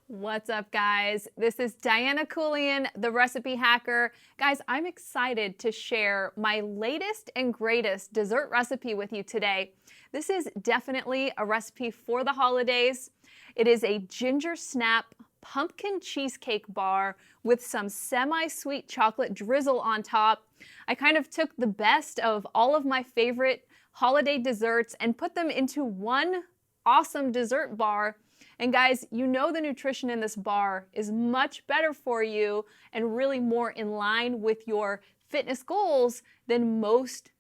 What's up, guys? This is Diana Coulian, the recipe hacker. Guys, I'm excited to share my latest and greatest dessert recipe with you today. This is definitely a recipe for the holidays. It is a ginger snap pumpkin cheesecake bar with some semi-sweet chocolate drizzle on top. I kind of took the best of all of my favorite holiday desserts and put them into one awesome dessert bar. And guys, you know the nutrition in this bar is much better for you and really more in line with your fitness goals than most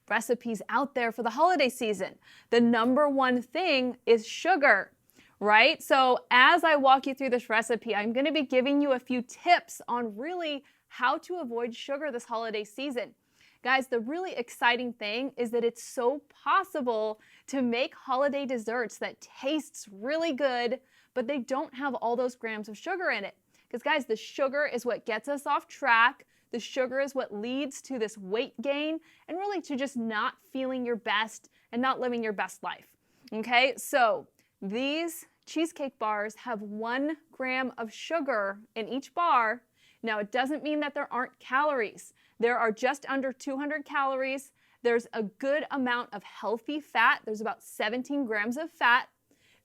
recipes out there for the holiday season. The number one thing is sugar, right? So as I walk you through this recipe, I'm going to be giving you a few tips on really how to avoid sugar this holiday season. Guys, the really exciting thing is that it's so possible to make holiday desserts that tastes really good, but they don't have all those grams of sugar in it. Because guys, the sugar is what gets us off track. The sugar is what leads to this weight gain and really to just not feeling your best and not living your best life. Okay, so these cheesecake bars have 1 gram of sugar in each bar. Now, it doesn't mean that there aren't calories. There are just under 200 calories. There's a good amount of healthy fat. There's about 17 grams of fat.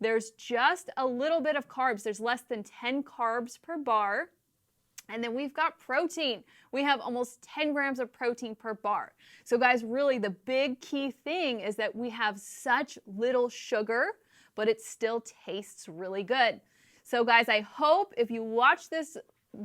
There's just a little bit of carbs. There's less than 10 carbs per bar. And then we've got protein. We have almost 10 grams of protein per bar. So guys, really the big key thing is that we have such little sugar, but it still tastes really good. So guys, I hope if you watch this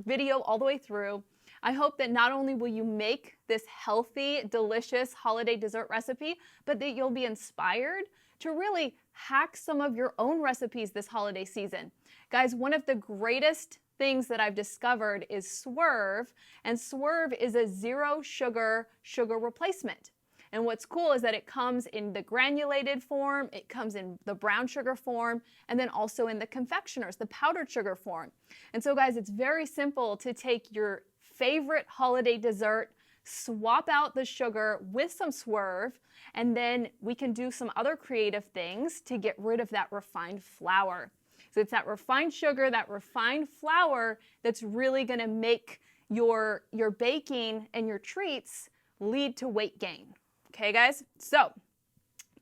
video all the way through, I hope that not only will you make this healthy, delicious holiday dessert recipe, but that you'll be inspired to really hack some of your own recipes this holiday season. Guys, one of the greatest things that I've discovered is Swerve, and Swerve is a zero sugar replacement. And what's cool is that it comes in the granulated form, it comes in the brown sugar form, and then also in the confectioners, the powdered sugar form. And so guys, it's very simple to take your favorite holiday dessert, swap out the sugar with some Swerve, and then we can do some other creative things to get rid of that refined flour. So it's that refined sugar, that refined flour that's really gonna make your baking and your treats lead to weight gain. Okay, guys? So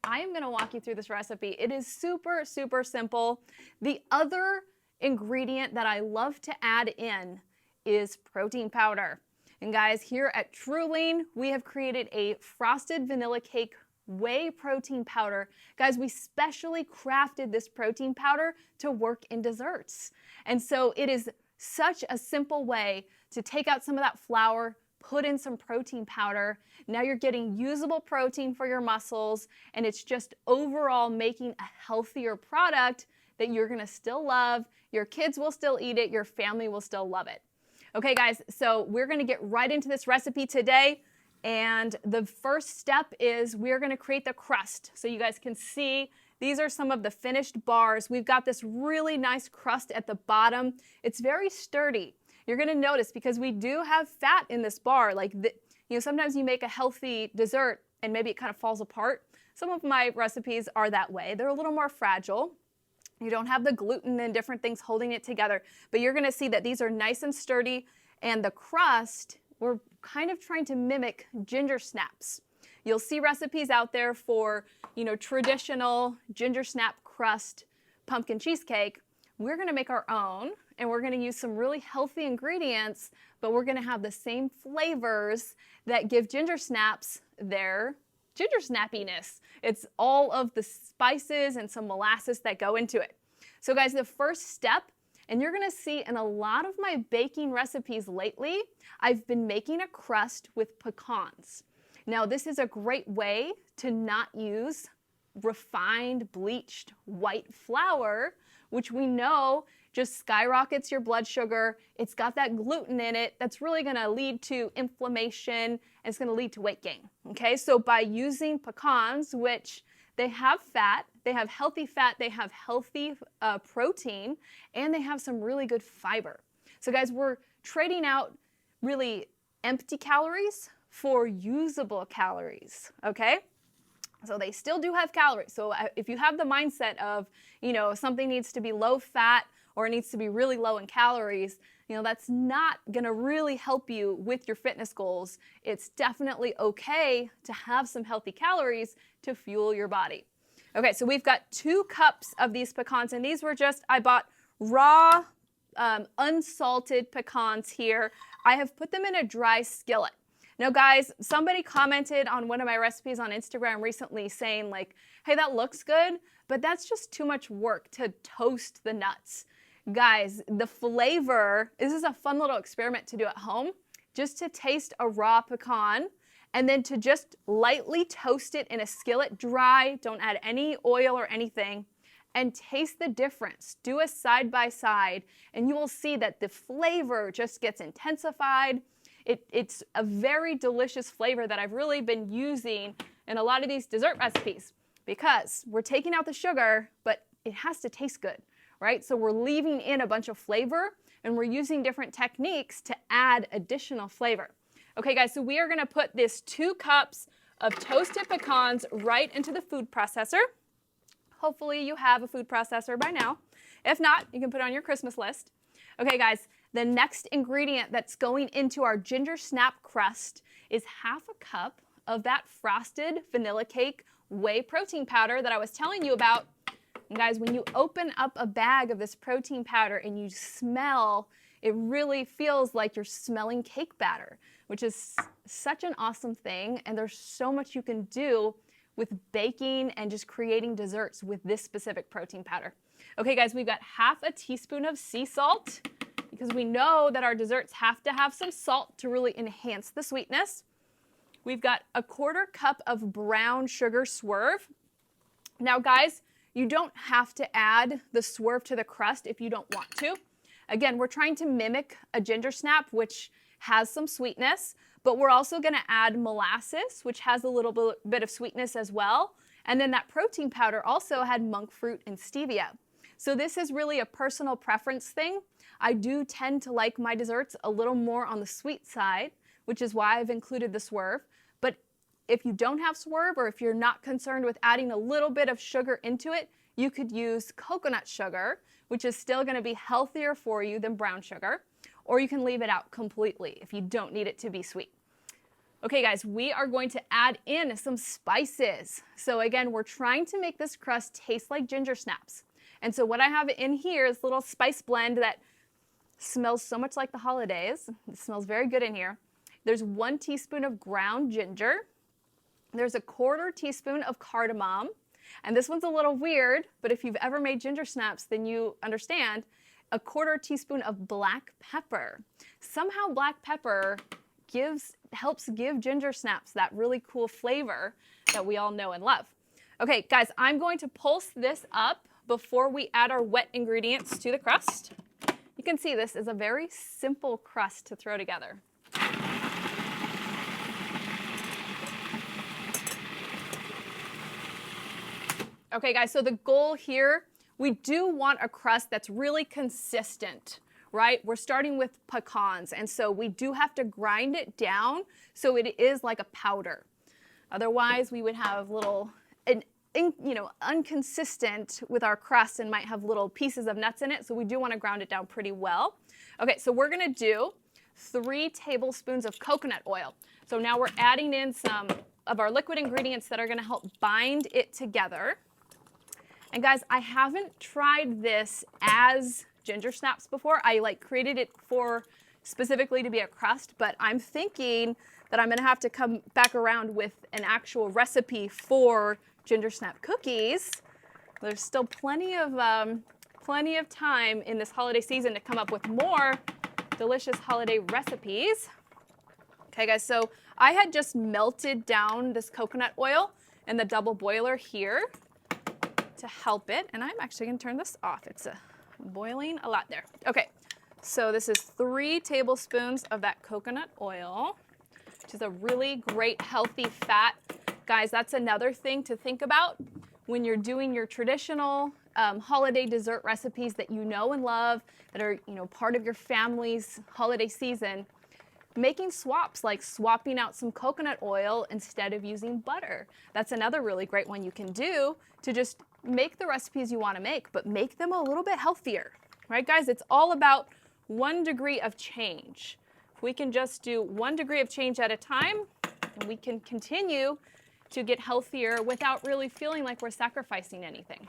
I am gonna walk you through this recipe. It is super, super simple. The other ingredient that I love to add in is protein powder. And guys, here at Truline, we have created a frosted vanilla cake whey protein powder. Guys, we specially crafted this protein powder to work in desserts. And so it is such a simple way to take out some of that flour, put in some protein powder. Now you're getting usable protein for your muscles, and it's just overall making a healthier product that you're gonna still love. Your kids will still eat it, your family will still love it. Okay guys, so we're gonna get right into this recipe today. And the first step is we're gonna create the crust. So you guys can see, these are some of the finished bars. We've got this really nice crust at the bottom. It's very sturdy. You're gonna notice because we do have fat in this bar. Sometimes you make a healthy dessert and maybe it kind of falls apart. Some of my recipes are that way. They're a little more fragile. You don't have the gluten and different things holding it together, but you're gonna see that these are nice and sturdy, and the crust, we're kind of trying to mimic ginger snaps. You'll see recipes out there for, traditional ginger snap crust pumpkin cheesecake. We're gonna make our own, and we're gonna use some really healthy ingredients, but we're gonna have the same flavors that give ginger snaps their ginger snappiness. It's all of the spices and some molasses that go into it. So guys, the first step, and you're gonna see in a lot of my baking recipes lately, I've been making a crust with pecans. Now this is a great way to not use refined, bleached white flour, which we know just skyrockets your blood sugar. It's got that gluten in it that's really gonna lead to inflammation, and it's gonna lead to weight gain, okay? So by using pecans, which they have fat, they have healthy protein, and they have some really good fiber. So guys, we're trading out really empty calories for usable calories, okay? So they still do have calories. So if you have the mindset of, something needs to be low fat or it needs to be really low in calories, that's not gonna really help you with your fitness goals. It's definitely okay to have some healthy calories to fuel your body. Okay, so we've got 2 cups of these pecans, and these were I bought raw, unsalted pecans here. I have put them in a dry skillet. Now guys, somebody commented on one of my recipes on Instagram recently saying like, hey, that looks good, but that's just too much work to toast the nuts. Guys, the flavor, this is a fun little experiment to do at home, just to taste a raw pecan and then to just lightly toast it in a skillet dry, don't add any oil or anything, and taste the difference. Do a side by side and you will see that the flavor just gets intensified. It's a very delicious flavor that I've really been using in a lot of these dessert recipes because we're taking out the sugar, but it has to taste good, right? So we're leaving in a bunch of flavor and we're using different techniques to add additional flavor. Okay guys, so we are gonna put this 2 cups of toasted pecans right into the food processor. Hopefully you have a food processor by now. If not, you can put it on your Christmas list. Okay guys, the next ingredient that's going into our ginger snap crust is 1/2 cup of that frosted vanilla cake whey protein powder that I was telling you about. And guys, when you open up a bag of this protein powder and you smell, it really feels like you're smelling cake batter, which is such an awesome thing. And there's so much you can do with baking and just creating desserts with this specific protein powder. Okay guys, we've got 1/2 teaspoon of sea salt because we know that our desserts have to have some salt to really enhance the sweetness. We've got 1/4 cup of brown sugar swerve. Now guys, you don't have to add the swerve to the crust if you don't want to. Again, we're trying to mimic a ginger snap, which has some sweetness, but we're also gonna add molasses, which has a little bit of sweetness as well. And then that protein powder also had monk fruit and stevia. So this is really a personal preference thing. I do tend to like my desserts a little more on the sweet side, which is why I've included the swerve. But if you don't have swerve or if you're not concerned with adding a little bit of sugar into it, you could use coconut sugar, which is still gonna be healthier for you than brown sugar, or you can leave it out completely if you don't need it to be sweet. Okay guys, we are going to add in some spices. So again, we're trying to make this crust taste like ginger snaps. And so what I have in here is a little spice blend that smells so much like the holidays. It smells very good in here. There's 1 teaspoon of ground ginger. There's 1/4 teaspoon of cardamom. And this one's a little weird, but if you've ever made ginger snaps, then you understand. 1/4 teaspoon of black pepper. Somehow black pepper helps give ginger snaps that really cool flavor that we all know and love. Okay, guys, I'm going to pulse this up before we add our wet ingredients to the crust. You can see this is a very simple crust to throw together. Okay guys, so the goal here, we do want a crust that's really consistent, right? We're starting with pecans, and so we do have to grind it down so it is like a powder. Otherwise, we would have inconsistent with our crust and might have little pieces of nuts in it, so we do want to ground it down pretty well. Okay, so we're gonna do 3 tablespoons of coconut oil. So now we're adding in some of our liquid ingredients that are gonna help bind it together. And guys, I haven't tried this as ginger snaps before. I created it specifically to be a crust, but I'm thinking that I'm gonna have to come back around with an actual recipe for ginger snap cookies. There's still plenty of time in this holiday season to come up with more delicious holiday recipes. Okay guys, so I had just melted down this coconut oil in the double boiler here to help it, and I'm actually gonna turn this off. It's boiling a lot there. Okay, so this is 3 tablespoons of that coconut oil, which is a really great healthy fat. Guys, that's another thing to think about when you're doing your traditional holiday dessert recipes that you know and love, that are part of your family's holiday season. Making swaps, like swapping out some coconut oil instead of using butter. That's another really great one you can do to just make the recipes you want to make, but make them a little bit healthier. Right, guys? It's all about 1 degree of change. If we can just do 1 degree of change at a time, and we can continue to get healthier without really feeling like we're sacrificing anything.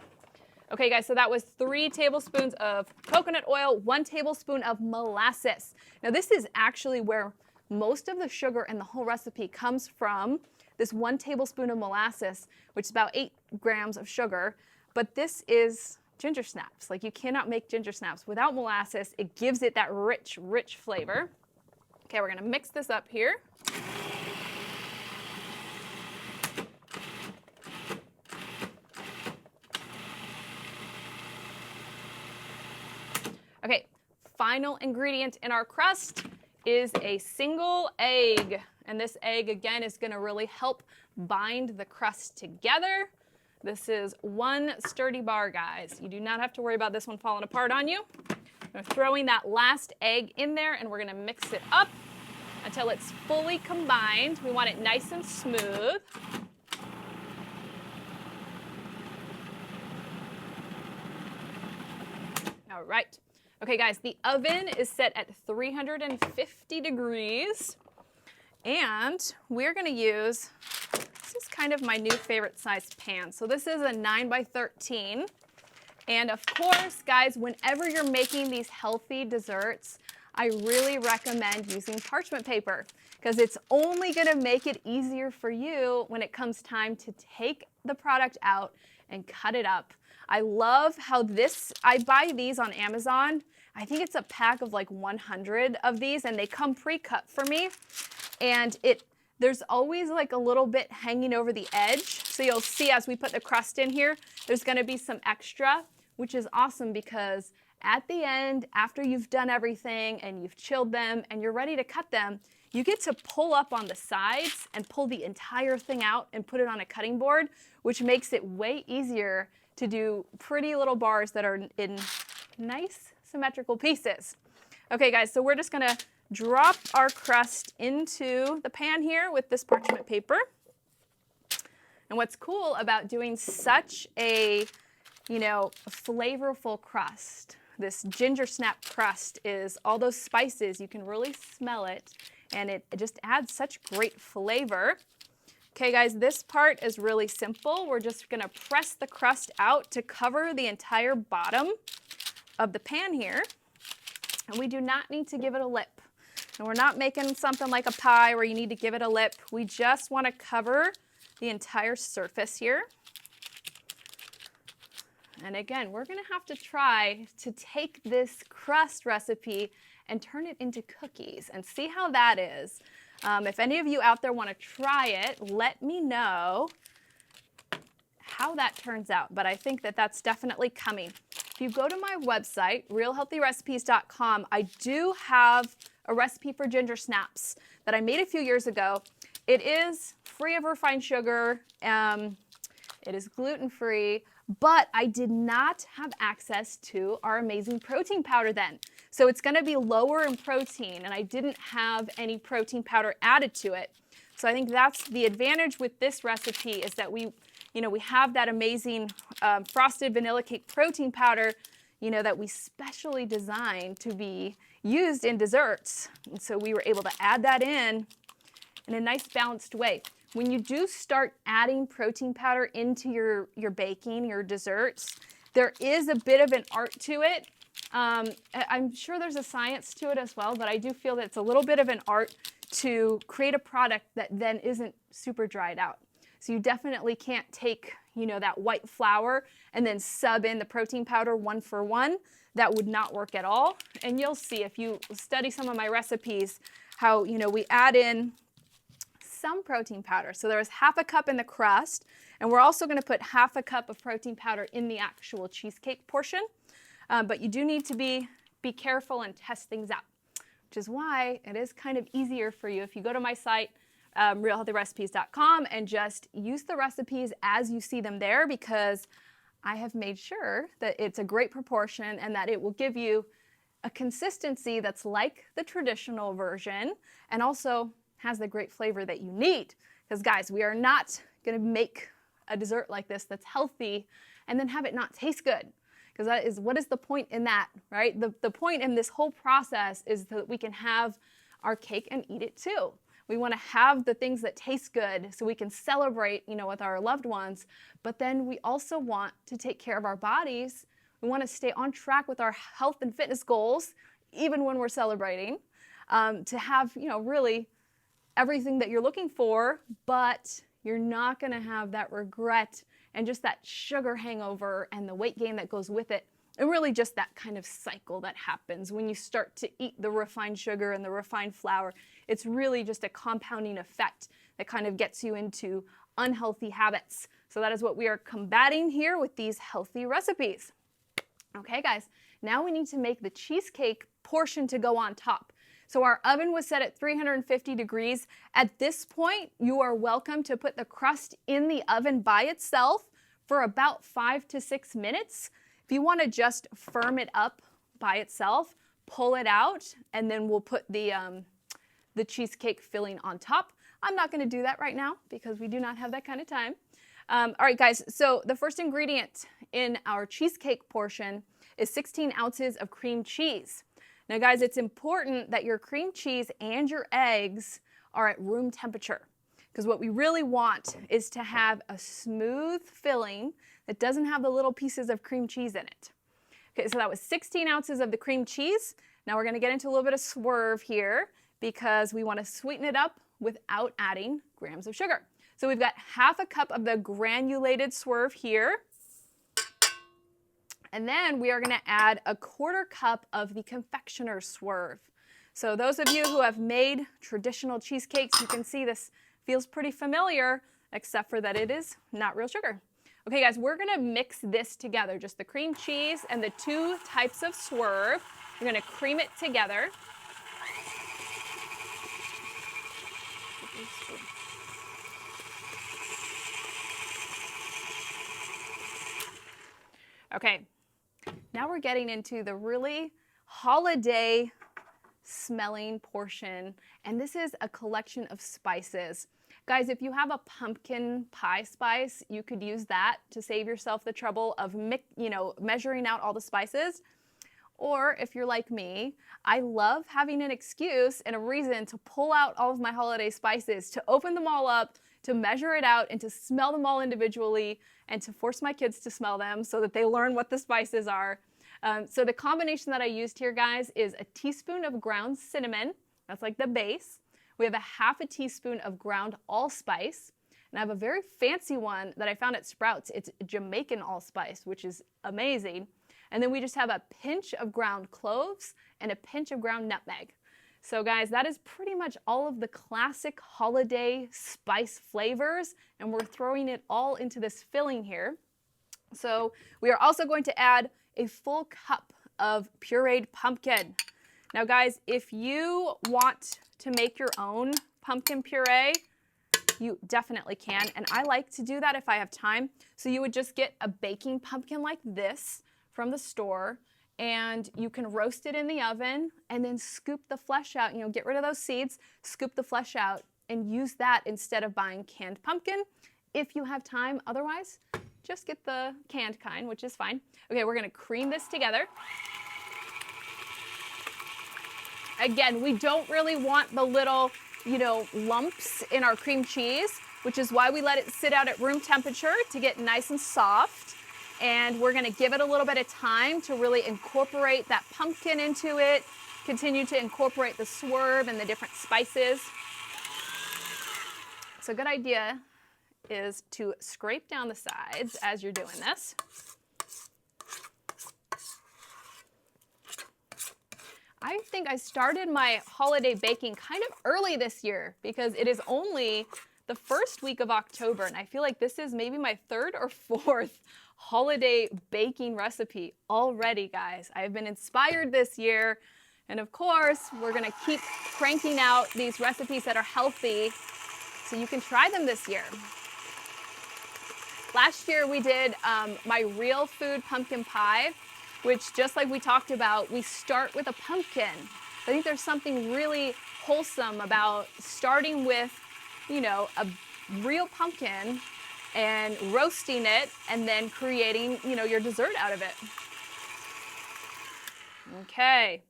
Okay, guys, so that was 3 tablespoons of coconut oil, 1 tablespoon of molasses. Now, this is actually where most of the sugar in the whole recipe comes from, this 1 tablespoon of molasses, which is about 8 grams of sugar. But this is ginger snaps. Like, you cannot make ginger snaps without molasses. It gives it that rich, rich flavor. Okay, we're going to mix this up here. Okay, final ingredient in our crust is a single egg. And this egg, again, is going to really help bind the crust together. This is 1 sturdy bar, guys. You do not have to worry about this one falling apart on you. We're throwing that last egg in there, and we're going to mix it up until it's fully combined. We want it nice and smooth. All right. Okay, guys, the oven is set at 350 degrees, and we're going to use, this is kind of my new favorite size pan. So this is a 9 by 13. And of course, guys, whenever you're making these healthy desserts, I really recommend using parchment paper because it's only going to make it easier for you when it comes time to take the product out and cut it up. I love how I buy these on Amazon. I think it's a pack of like 100 of these, and they come pre-cut for me. And there's always like a little bit hanging over the edge. So you'll see as we put the crust in here, there's going to be some extra, which is awesome because at the end, after you've done everything and you've chilled them and you're ready to cut them, you get to pull up on the sides and pull the entire thing out and put it on a cutting board, which makes it way easier to do pretty little bars that are in nice symmetrical pieces. Okay, guys, so we're just going to drop our crust into the pan here with this parchment paper. And what's cool about doing such a, flavorful crust, this ginger snap crust, is all those spices, you can really smell it, and it just adds such great flavor. Okay, guys, this part is really simple. We're just going to press the crust out to cover the entire bottom of the pan here. And we do not need to give it a lip. And we're not making something like a pie where you need to give it a lip. We just want to cover the entire surface here. And again, we're going to have to try to take this crust recipe and turn it into cookies and see how that is. If any of you out there want to try it, let me know how that turns out. But I think that that's definitely coming. If you go to my website, realhealthyrecipes.com, I do have a recipe for ginger snaps that I made a few years ago. It is free of refined sugar. It is gluten-free, but I did not have access to our amazing protein powder then. So it's going to be lower in protein, and I didn't have any protein powder added to it. So I think that's the advantage with this recipe, is that we have that amazing frosted vanilla cake protein powder, that we specially designed to be used in desserts. And so we were able to add that in a nice balanced way. When you do start adding protein powder into your baking, your desserts, there is a bit of an art to it. I'm sure there's a science to it as well, but I do feel that it's a little bit of an art to create a product that then isn't super dried out. So you definitely can't take, that white flour and then sub in the protein powder 1 for 1. That would not work at all. And you'll see if you study some of my recipes how, we add in some protein powder. So there was half a cup in the crust, and we're also going to put half a cup of protein powder in the actual cheesecake portion. But you do need to be careful and test things out, which is why it is kind of easier for you if you go to my site, realhealthyrecipes.com, and just use the recipes as you see them there, because I have made sure that it's a great proportion and that it will give you a consistency that's like the traditional version and also has the great flavor that you need. Because guys, we are not going to make a dessert like this that's healthy and then have it not taste good. because that is, what is the point in that, right? The point in this whole process is that we can have our cake and eat it too. We want to have the things that taste good so we can celebrate, with our loved ones, but then we also want to take care of our bodies. We want to stay on track with our health and fitness goals, even when we're celebrating, to have, really everything that you're looking for, but you're not going to have that regret and just that sugar hangover and the weight gain that goes with it. And really just that kind of cycle that happens when you start to eat the refined sugar and the refined flour. It's really just a compounding effect that kind of gets you into unhealthy habits. So that is what we are combating here with these healthy recipes. Okay, guys, now we need to make the cheesecake portion to go on top. So our oven was set at 350 degrees. At this point, you are welcome to put the crust in the oven by itself for about 5 to 6 minutes. If you want to just firm it up by itself, pull it out, and then we'll put the cheesecake filling on top. I'm not going to do that right now because we do not have that kind of time. All right, guys, so the first ingredient in our cheesecake portion is 16 ounces of cream cheese. Now, guys, it's important that your cream cheese and your eggs are at room temperature, because what we really want is to have a smooth filling that doesn't have the little pieces of cream cheese in it. Okay, so that was 16 ounces of the cream cheese. Now we're going to get into a little bit of swerve here because we want to sweeten it up without adding grams of sugar. So we've got half a cup of the granulated swerve here. And then we are going to add a 1/4 cup of the confectioner's swerve. So those of you who have made traditional cheesecakes, you can see this feels pretty familiar, except for that it is not real sugar. Okay, guys, we're going to mix this together, just the cream cheese and the 2 types of swerve. We're going to cream it together. Okay, now we're getting into the really holiday smelling portion, and this is a collection of spices. Guys, if you have a pumpkin pie spice, you could use that to save yourself the trouble of measuring out all the spices. Or if you're like me, I love having an excuse and a reason to pull out all of my holiday spices, to open them all up, to measure it out, and to smell them all individually, and to force my kids to smell them so that they learn what the spices are. So the combination that I used here, guys, is a teaspoon of ground cinnamon. That's like the base. We have a 1/2 teaspoon of ground allspice. And I have a very fancy one that I found at Sprouts. It's Jamaican allspice, which is amazing. And then we just have a pinch of ground cloves and a pinch of ground nutmeg. So guys, that is pretty much all of the classic holiday spice flavors, and we're throwing it all into this filling here. So we are also going to add a full cup of pureed pumpkin. Now guys, if you want to make your own pumpkin puree, you definitely can, and I like to do that if I have time. So you would just get a baking pumpkin like this from the store, and you can roast it in the oven and then scoop the flesh out, get rid of those seeds, scoop the flesh out, and use that instead of buying canned pumpkin if you have time. Otherwise, just get the canned kind, which is fine. Okay, we're gonna cream this together. Again, we don't really want the little, lumps in our cream cheese, which is why we let it sit out at room temperature to get nice and soft. And we're gonna give it a little bit of time to really incorporate that pumpkin into it, continue to incorporate the swerve and the different spices. So a good idea is to scrape down the sides as you're doing this. I think I started my holiday baking kind of early this year because it is only the first week of October, and I feel like this is maybe my 3rd or 4th holiday baking recipe already, guys. I've been inspired this year, and of course, we're gonna keep cranking out these recipes that are healthy so you can try them this year. Last year we did my real food pumpkin pie, which, just like we talked about, we start with a pumpkin. I think there's something really wholesome about starting with, a real pumpkin and roasting it and then creating, your dessert out of it. Okay,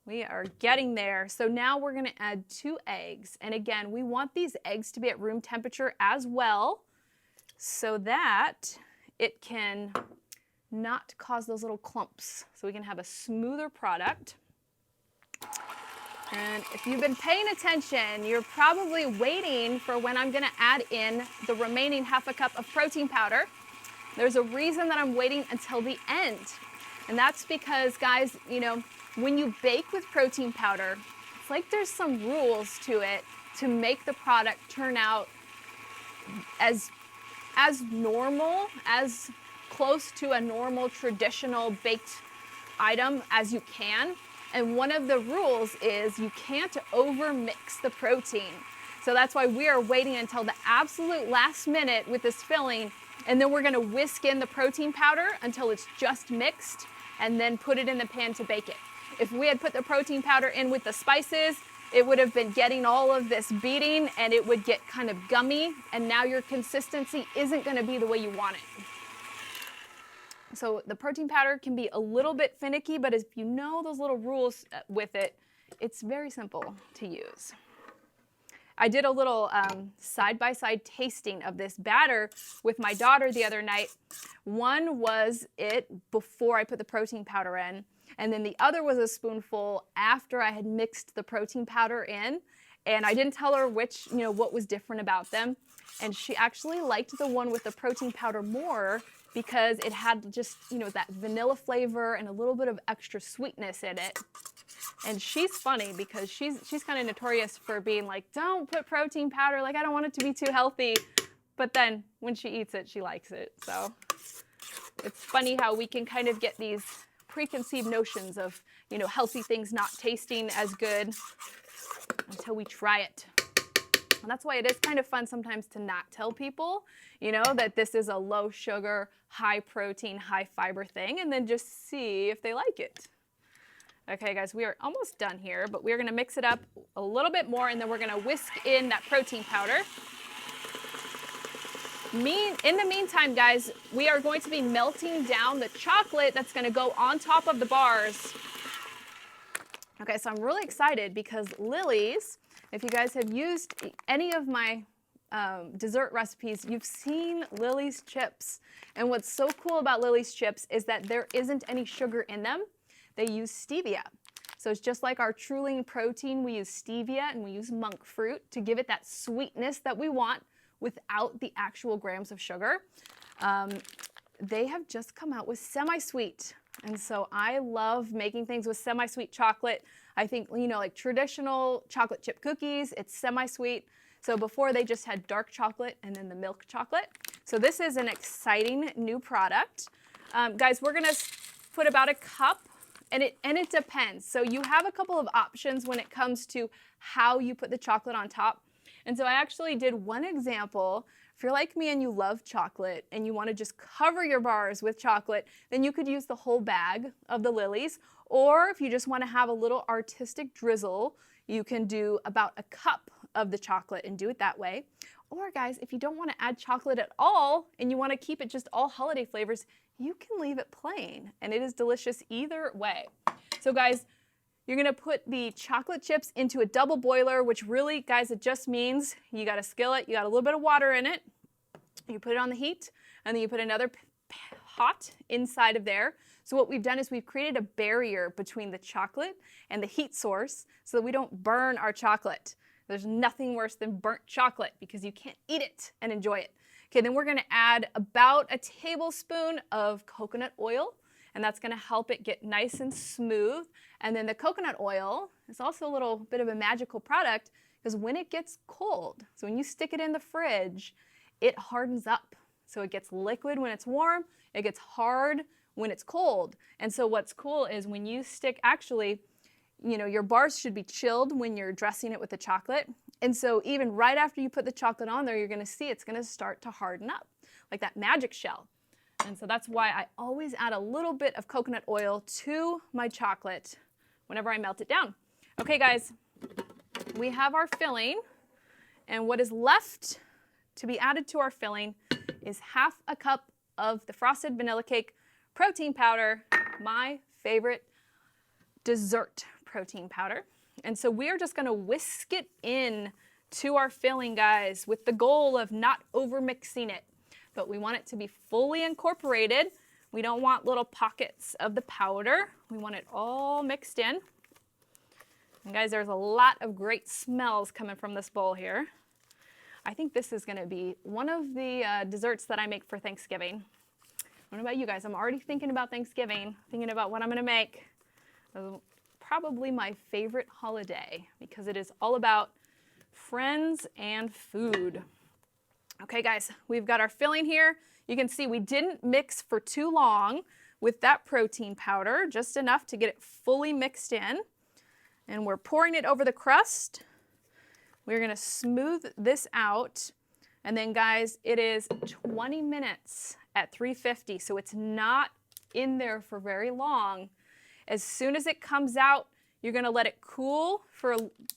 we are getting there. So now we're gonna add 2 eggs. And again, we want these eggs to be at room temperature as well so that it can not cause those little clumps. So we can have a smoother product. And if you've been paying attention, you're probably waiting for when I'm gonna add in the remaining ½ cup of protein powder. There's a reason that I'm waiting until the end. And that's because, guys, you know, when you bake with protein powder, it's like there's some rules to it to make the product turn out as normal, as close to a normal traditional baked item as you can. And one of the rules is you can't over mix the protein. So that's why we are waiting until the absolute last minute with this filling, and then we're gonna whisk in the protein powder until it's just mixed and then put it in the pan to bake it. If we had put the protein powder in with the spices, it would have been getting all of this beating and it would get kind of gummy, and now your consistency isn't gonna be the way you want it. So the protein powder can be a little bit finicky, but if you know those little rules with it, it's very simple to use. I did a little side-by-side tasting of this batter with my daughter the other night. One was it before I put the protein powder in, and then the other was a spoonful after I had mixed the protein powder in. And I didn't tell her which, you know, what was different about them. And she actually liked the one with the protein powder more because it had just, you know, that vanilla flavor and a little bit of extra sweetness in it. And she's funny because she's kind of notorious for being like, don't put protein powder, like I don't want it to be too healthy. But then when she eats it, she likes it. So it's funny how we can kind of get these preconceived notions of, you know, healthy things not tasting as good until we try it. And that's why it is kind of fun sometimes to not tell people, you know, that this is a low sugar, high protein, high fiber thing, and then just see if they like it. Okay, guys, we are almost done here, but we're gonna mix it up a little bit more, and then we're gonna whisk in that protein powder. In the meantime, guys, we are going to be melting down the chocolate that's gonna go on top of the bars. Okay, so I'm really excited because Lily's, if you guys have used any of my dessert recipes, you've seen Lily's chips. And what's so cool about Lily's chips is that there isn't any sugar in them. They use stevia. So it's just like our True Lean protein, we use stevia and we use monk fruit to give it that sweetness that we want without the actual grams of sugar. They have just come out with semi-sweet. And so I love making things with semi-sweet chocolate. I think, you know, like traditional chocolate chip cookies, it's semi-sweet. So before they just had dark chocolate and then the milk chocolate. So this is an exciting new product. Guys, we're gonna put about a cup, and it depends. So you have a couple of options when it comes to how you put the chocolate on top. And so I actually did one example. If you're like me and you love chocolate and you want to just cover your bars with chocolate, then you could use the whole bag of the Lily's. Or if you just want to have a little artistic drizzle, you can do about a cup of the chocolate and do it that way. Or guys, if you don't want to add chocolate at all and you want to keep it just all holiday flavors, you can leave it plain and it is delicious either way. So guys, you're gonna put the chocolate chips into a double boiler, which really, guys, it just means you got a skillet, you got a little bit of water in it, you put it on the heat, and then you put another pot inside of there. So what we've done is we've created a barrier between the chocolate and the heat source so that we don't burn our chocolate. There's nothing worse than burnt chocolate because you can't eat it and enjoy it. Okay, then we're gonna add about a tablespoon of coconut oil, and that's gonna help it get nice and smooth. And then the coconut oil is also a little bit of a magical product because when it gets cold, so when you stick it in the fridge, it hardens up. So it gets liquid when it's warm, it gets hard when it's cold. And so what's cool is when you stick, actually, you know, your bars should be chilled when you're dressing it with the chocolate. And so even right after you put the chocolate on there, you're gonna see it's gonna start to harden up, like that magic shell. And so that's why I always add a little bit of coconut oil to my chocolate whenever I melt it down. Okay guys, we have our filling, and what is left to be added to our filling is ½ a cup of the frosted vanilla cake protein powder, my favorite dessert protein powder. And so we are just gonna whisk it in to our filling, guys, with the goal of not over mixing it. But we want it to be fully incorporated. We don't want little pockets of the powder. We want it all mixed in. And guys, there's a lot of great smells coming from this bowl here. I think this is gonna be one of the desserts that I make for Thanksgiving. What about you guys? I'm already thinking about Thanksgiving, thinking about what I'm gonna make. Probably my favorite holiday because it is all about friends and food. Okay guys, we've got our filling here. You can see we didn't mix for too long with that protein powder, just enough to get it fully mixed in. And we're pouring it over the crust. We're gonna smooth this out. And then guys, it is 20 minutes at 350, so it's not in there for very long. As soon as it comes out, you're gonna let it cool for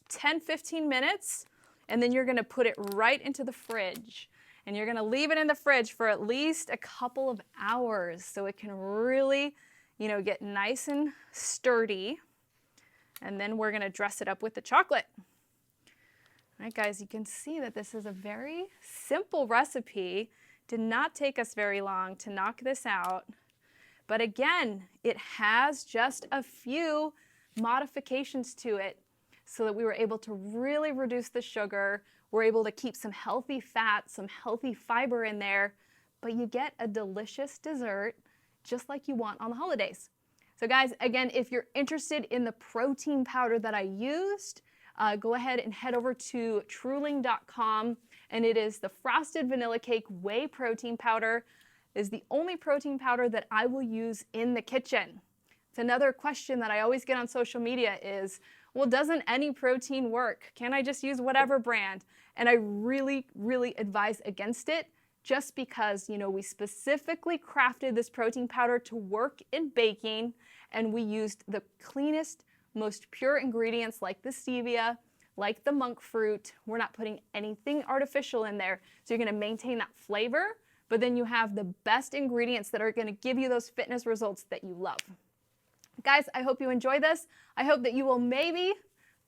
10-15 minutes, and then you're gonna put it right into the fridge. And you're gonna leave it in the fridge for at least a couple of hours so it can really, get nice and sturdy. And then we're gonna dress it up with the chocolate. All right, guys, you can see that this is a very simple recipe. Did not take us very long to knock this out. But again, it has just a few modifications to it so that we were able to really reduce the sugar. We're able to keep some healthy fat, some healthy fiber in there, but you get a delicious dessert just like you want on the holidays. So guys, again, if you're interested in the protein powder that I used, go ahead and head over to truling.com, and it is the Frosted Vanilla Cake Whey Protein Powder. Is the only protein powder that I will use in the kitchen. It's another question that I always get on social media is, well, doesn't any protein work? Can I just use whatever brand? And I really, really advise against it just because, we specifically crafted this protein powder to work in baking, and we used the cleanest, most pure ingredients like the stevia, like the monk fruit. We're not putting anything artificial in there. So you're gonna maintain that flavor, but then you have the best ingredients that are gonna give you those fitness results that you love. Guys, I hope you enjoy this. I hope that you will maybe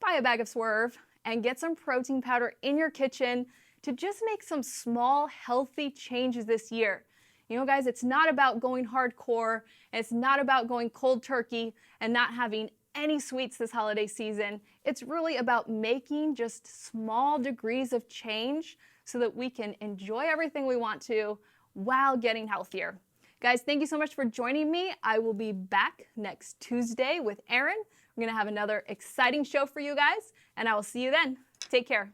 buy a bag of Swerve and get some protein powder in your kitchen to just make some small, healthy changes this year. Guys, it's not about going hardcore, and it's not about going cold turkey and not having any sweets this holiday season. It's really about making just small degrees of change so that we can enjoy everything we want to while getting healthier. Guys, thank you so much for joining me. I will be back next Tuesday with Erin. We're gonna have another exciting show for you guys, and I will see you then. Take care.